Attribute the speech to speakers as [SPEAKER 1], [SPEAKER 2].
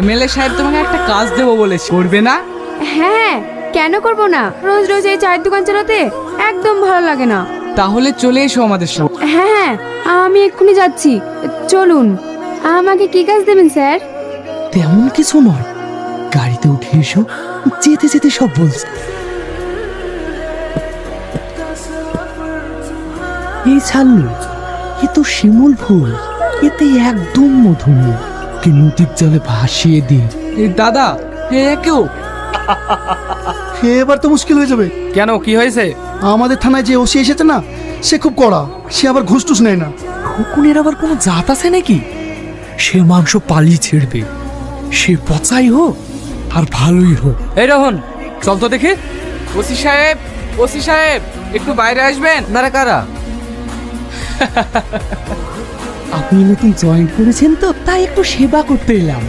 [SPEAKER 1] MLA সাহেব তোমাকে একটা কাজ দেবো বলেছে, করবে না?
[SPEAKER 2] হ্যাঁ, কেন করব না? রোজ রোজ এই চায়ের দোকান চালাতে একদম ভালো লাগে না।
[SPEAKER 1] তাহলে চলে এসো আমাদের সঙ্গে।
[SPEAKER 2] হ্যাঁ, আমি এক্ষুনি যাচ্ছি, চলুন। আমাকে কি কাজ দেবেন স্যার?
[SPEAKER 3] তেমন কিছু নয়, গাড়িতে উঠে এসো, যেতে যেতে সব বলছি। এই ছাড়লো, এ তো শিমুল ফুল, এতে একদম মধু নেই, কে নদীর জলে ভাসিয়ে দিই।
[SPEAKER 1] এই দাদা, এ কেউ?
[SPEAKER 4] এবার তো মুশকিল হয়ে যাবে।
[SPEAKER 1] কেন, কি হয়েছে?
[SPEAKER 4] আমাদের থানায় যে ওসি এসেছে না, সে খুব কড়া, সে আবার ঘুষ টুস নেয় না।
[SPEAKER 3] শকুনের আবার কোনো জাত আছে নাকি? সে মাংস পালিয়ে ছেড়বে, সে পচাই হোক আর ভালোই হোক।
[SPEAKER 1] এই রোহন, চল তো দেখি। ওসি সাহেব, ওসি সাহেব, একটু বাইরে আসবেন।
[SPEAKER 3] আপনারা কারা? আপনি নতুন জয়েন করেছেন তো, তাই একটু সেবা করতে এলাম।